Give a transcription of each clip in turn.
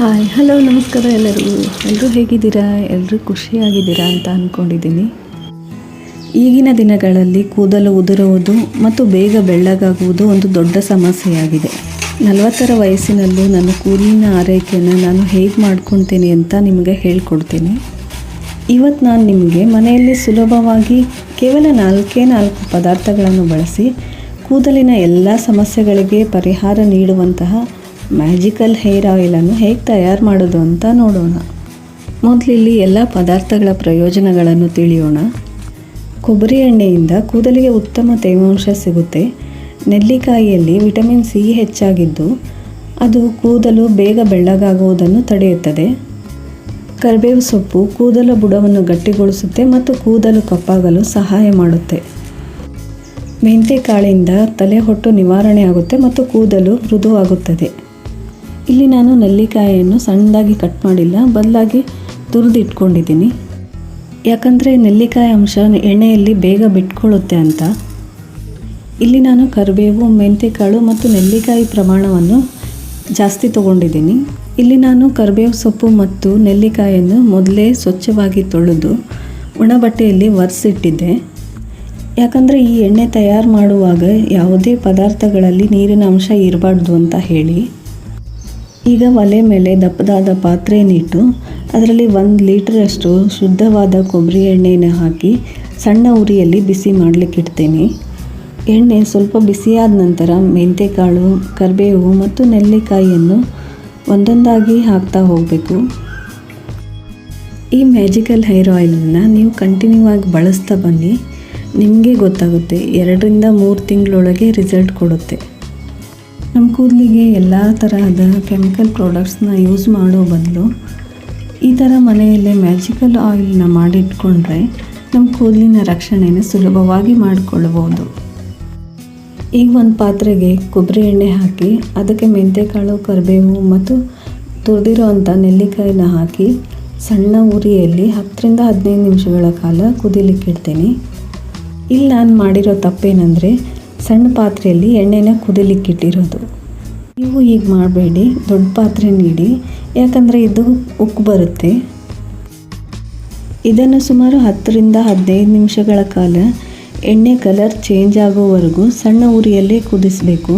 Hi hello ನಮಸ್ಕಾರ ಎಲ್ಲರೂ ಹೇಗಿದ್ದೀರಾ? ಎಲ್ಲರೂ ಖುಷಿಯಾಗಿದ್ದೀರಾ ಅಂತ ಅಂದ್ಕೊಂಡಿದ್ದೀನಿ. ಈಗಿನ ದಿನಗಳಲ್ಲಿ ಕೂದಲು ಉದುರುವುದು ಮತ್ತು ಬೇಗ ಬೆಳ್ಳಗಾಗುವುದು ಒಂದು ದೊಡ್ಡ ಸಮಸ್ಯೆಯಾಗಿದೆ. 40ರ ವಯಸ್ಸಿನಲ್ಲೂ ನನ್ನ ಕೂದಲಿನ ಆರೈಕೆಯನ್ನು ನಾನು ಹೇಗೆ ಮಾಡ್ಕೊತೀನಿ ಅಂತ ನಿಮಗೆ ಹೇಳ್ಕೊಡ್ತೀನಿ. ಇವತ್ತು ನಾನು ನಿಮಗೆ ಮನೆಯಲ್ಲಿ ಸುಲಭವಾಗಿ ಕೇವಲ 4 ಪದಾರ್ಥಗಳನ್ನು ಬಳಸಿ ಕೂದಲಿನ ಎಲ್ಲ ಸಮಸ್ಯೆಗಳಿಗೆ ಪರಿಹಾರ ನೀಡುವಂತಹ ಮ್ಯಾಜಿಕಲ್ ಹೇರ್ ಆಯಿಲನ್ನು ಹೇಗೆ ತಯಾರು ಮಾಡೋದು ಅಂತ ನೋಡೋಣ. ಮೊದಲಿಲ್ಲಿ ಎಲ್ಲ ಪದಾರ್ಥಗಳ ಪ್ರಯೋಜನಗಳನ್ನು ತಿಳಿಯೋಣ. ಕೊಬ್ಬರಿ ಎಣ್ಣೆಯಿಂದ ಕೂದಲಿಗೆ ಉತ್ತಮ ತೇವಾಂಶ ಸಿಗುತ್ತೆ. ನೆಲ್ಲಿಕಾಯಿಯಲ್ಲಿ ವಿಟಮಿನ್ ಸಿ ಹೆಚ್ಚಾಗಿದ್ದು ಅದು ಕೂದಲು ಬೇಗ ಬೆಳ್ಳಗಾಗುವುದನ್ನು ತಡೆಯುತ್ತದೆ. ಕರಿಬೇವು ಸೊಪ್ಪು ಕೂದಲ ಬುಡವನ್ನು ಗಟ್ಟಿಗೊಳಿಸುತ್ತೆ ಮತ್ತು ಕೂದಲು ಕಪ್ಪಾಗಲು ಸಹಾಯ ಮಾಡುತ್ತೆ. ಮೆಂತೆಕಾಳಿಂದ ತಲೆಹೊಟ್ಟು ನಿವಾರಣೆ ಆಗುತ್ತೆ ಮತ್ತು ಕೂದಲು ಮೃದುವಾಗುತ್ತದೆ. ಇಲ್ಲಿ ನಾನು ನೆಲ್ಲಿಕಾಯಿಯನ್ನು ಸಣ್ಣದಾಗಿ ಕಟ್ ಮಾಡಿಲ್ಲ, ಬದಲಾಗಿ ತುರಿದಿಟ್ಕೊಂಡಿದ್ದೀನಿ. ಯಾಕಂದರೆ ನೆಲ್ಲಿಕಾಯಿ ಅಂಶ ಎಣ್ಣೆಯಲ್ಲಿ ಬೇಗ ಬಿಟ್ಕೊಳ್ಳುತ್ತೆ ಅಂತ. ಇಲ್ಲಿ ನಾನು ಕರಿಬೇವು, ಮೆಂತೆಕಾಳು ಮತ್ತು ನೆಲ್ಲಿಕಾಯಿ ಪ್ರಮಾಣವನ್ನು ಜಾಸ್ತಿ ತೊಗೊಂಡಿದ್ದೀನಿ. ಇಲ್ಲಿ ನಾನು ಕರಿಬೇವು ಸೊಪ್ಪು ಮತ್ತು ನೆಲ್ಲಿಕಾಯಿಯನ್ನು ಮೊದಲೇ ಸ್ವಚ್ಛವಾಗಿ ತೊಳೆದು ಒಣಬಟ್ಟೆಯಲ್ಲಿ ಒರೆಸಿಟ್ಟಿದ್ದೆ. ಯಾಕಂದರೆ ಈ ಎಣ್ಣೆ ತಯಾರು ಮಾಡುವಾಗ ಯಾವುದೇ ಪದಾರ್ಥಗಳಲ್ಲಿ ನೀರಿನ ಅಂಶ ಇರಬಾರ್ದು ಅಂತ ಹೇಳಿ. ಈಗ ಒಲೆ ಮೇಲೆ ದಪ್ಪದಾದ ಪಾತ್ರೆಯನ್ನಿಟ್ಟು ಅದರಲ್ಲಿ 1 ಲೀಟರಷ್ಟು ಶುದ್ಧವಾದ ಕೊಬ್ಬರಿ ಎಣ್ಣೆನ ಹಾಕಿ ಸಣ್ಣ ಉರಿಯಲ್ಲಿ ಬಿಸಿ ಮಾಡಲಿಕ್ಕೆ ಇಡ್ತೀನಿ. ಎಣ್ಣೆ ಸ್ವಲ್ಪ ಬಿಸಿಯಾದ ನಂತರ ಮೆಂತೆಕಾಳು, ಕರಿಬೇವು ಮತ್ತು ನೆಲ್ಲಿಕಾಯಿಯನ್ನು ಒಂದೊಂದಾಗಿ ಹಾಕ್ತಾ ಹೋಗಬೇಕು. ಈ ಮ್ಯಾಜಿಕಲ್ ಹೇರ್ ಆಯಿಲನ್ನು ನೀವು ಕಂಟಿನ್ಯೂ ಆಗಿ ಬಳಸ್ತಾ ಬನ್ನಿ. ನಿಮಗೆ ಗೊತ್ತಾಗುತ್ತೆ, 2ರಿಂದ 3 ತಿಂಗಳೊಳಗೆ ರಿಸಲ್ಟ್ ಕೊಡುತ್ತೆ. ನಮ್ಮ ಕೂದಲಿಗೆ ಎಲ್ಲ ತರಹದ ಕೆಮಿಕಲ್ ಪ್ರಾಡಕ್ಟ್ಸ್ನ ಯೂಸ್ ಮಾಡೋ ಬದಲು ಈ ಥರ ಮನೆಯಲ್ಲೇ ಮ್ಯಾಜಿಕಲ್ ಆಯಿಲ್ನ ಮಾಡಿಟ್ಕೊಂಡ್ರೆ ನಮ್ಮ ಕೂದಲಿನ ರಕ್ಷಣೆನ ಸುಲಭವಾಗಿ ಮಾಡಿಕೊಳ್ಳಬಹುದು. ಈಗ ಒಂದು ಪಾತ್ರೆಗೆ ಕೊಬ್ಬರಿ ಎಣ್ಣೆ ಹಾಕಿ ಅದಕ್ಕೆ ಮೆಂತೆಕಾಳು, ಕರಿಬೇವು ಮತ್ತು ತುರಿದಿರೋ ಅಂಥ ನೆಲ್ಲಿಕಾಯಿನ ಹಾಕಿ ಸಣ್ಣ ಉರಿಯಲ್ಲಿ 10ರಿಂದ 15 ನಿಮಿಷಗಳ ಕಾಲ ಕುದಿಲಿಕ್ಕಿಡ್ತೀನಿ. ಇಲ್ಲಿ ನಾನು ಮಾಡಿರೋ ತಪ್ಪೇನೆಂದರೆ ಸಣ್ಣ ಪಾತ್ರೆಯಲ್ಲಿ ಎಣ್ಣೆನ ಕುದಿಲಿಕ್ಕಿಟ್ಟಿರೋದು. ನೀವು ಹೀಗೆ ಮಾಡಬೇಡಿ, ದೊಡ್ಡ ಪಾತ್ರೆ ನೀಡಿ, ಯಾಕಂದರೆ ಇದು ಉಕ್ಕು ಬರುತ್ತೆ. ಇದನ್ನು ಸುಮಾರು 10ರಿಂದ 15 ನಿಮಿಷಗಳ ಕಾಲ ಎಣ್ಣೆ ಕಲರ್ ಚೇಂಜ್ ಆಗೋವರೆಗೂ ಸಣ್ಣ ಉರಿಯಲ್ಲಿ ಕುದಿಸಬೇಕು.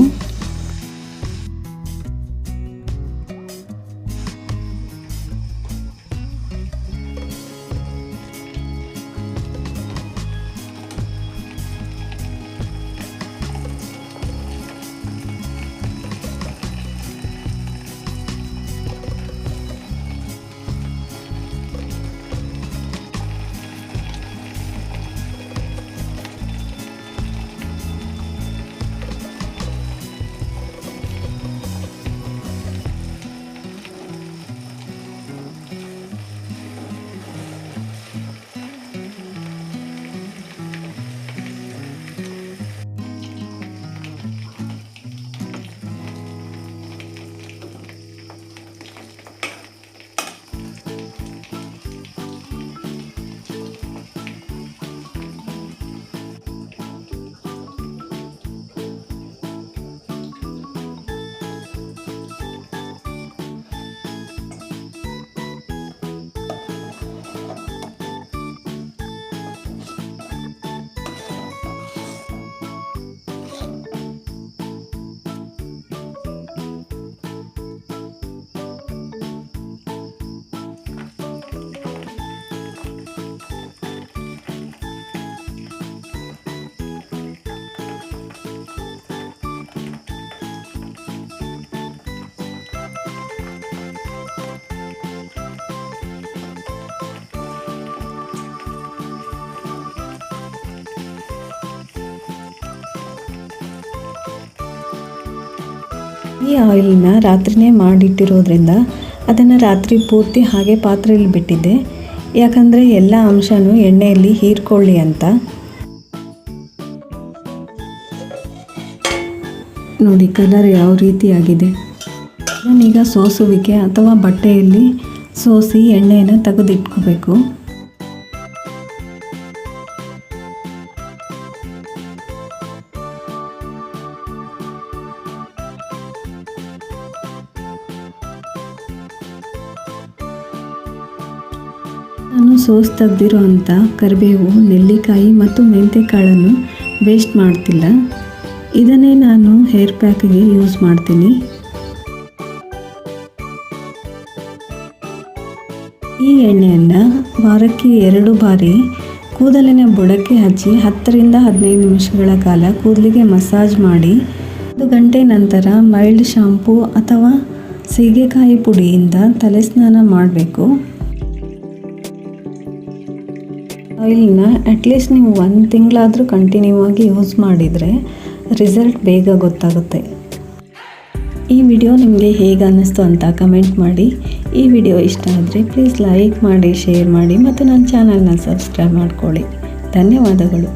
ಈ ಆಯಿಲ್ನ ರಾತ್ರಿನೇ ಮಾಡಿಟ್ಟಿರೋದ್ರಿಂದ ಅದನ್ನು ರಾತ್ರಿ ಪೂರ್ತಿ ಹಾಗೆ ಪಾತ್ರೆಯಲ್ಲಿ ಬಿಟ್ಟಿದ್ದೆ. ಯಾಕಂದರೆ ಎಲ್ಲ ಅಂಶನೂ ಎಣ್ಣೆಯಲ್ಲಿ ಹೀರ್ಕೊಳ್ಳಿ ಅಂತ. ನೋಡಿ ಕಲರ್ ಯಾವ ರೀತಿಯಾಗಿದೆ. ನಾನೀಗ ಸೋಸುವಿಕೆ ಅಥವಾ ಬಟ್ಟೆಯಲ್ಲಿ ಸೋಸಿ ಎಣ್ಣೆಯನ್ನು ತೆಗೆದಿಟ್ಕೋಬೇಕು. ನಾನು ಸೋಸ್ ತೆಗೆದಿರೋ ಅಂಥ ಕರಿಬೇವು, ನೆಲ್ಲಿಕಾಯಿ ಮತ್ತು ಮೆಂತೆಕಾಳನ್ನು ವೇಸ್ಟ್ ಮಾಡ್ತಿಲ್ಲ. ಇದನ್ನೇ ನಾನು ಹೇರ್ ಪ್ಯಾಕ್ಗೆ ಯೂಸ್ ಮಾಡ್ತೀನಿ. ಈ ಎಣ್ಣೆಯನ್ನು ವಾರಕ್ಕೆ 2 ಬಾರಿ ಕೂದಲಿನ ಬುಡಕ್ಕೆ ಹಚ್ಚಿ 10ರಿಂದ 15 ನಿಮಿಷಗಳ ಕಾಲ ಕೂದಲಿಗೆ ಮಸಾಜ್ ಮಾಡಿ 1 ಗಂಟೆ ನಂತರ ಮೈಲ್ಡ್ ಶಾಂಪೂ ಅಥವಾ ಸೀಗೆಕಾಯಿ ಪುಡಿಯಿಂದ ತಲೆ ಸ್ನಾನ ಮಾಡಬೇಕು. ಆಯಿಲ್ನ ಅಟ್ಲೀಸ್ಟ್ ನೀವು 1 ತಿಂಗಳಾದರೂ ಕಂಟಿನ್ಯೂ ಆಗಿ ಯೂಸ್ ಮಾಡಿದರೆ ರಿಸಲ್ಟ್ ಬೇಗ ಗೊತ್ತಾಗುತ್ತೆ. ಈ ವಿಡಿಯೋ ನಿಮಗೆ ಹೇಗೆ ಅನ್ನಿಸ್ತು ಅಂತ ಕಮೆಂಟ್ ಮಾಡಿ. ಈ ವಿಡಿಯೋ ಇಷ್ಟ ಆದರೆ ಪ್ಲೀಸ್ ಲೈಕ್ ಮಾಡಿ, ಶೇರ್ ಮಾಡಿ ಮತ್ತು ನನ್ನ ಚಾನಲ್ನ ಸಬ್ಸ್ಕ್ರೈಬ್ ಮಾಡ್ಕೊಳ್ಳಿ. ಧನ್ಯವಾದಗಳು.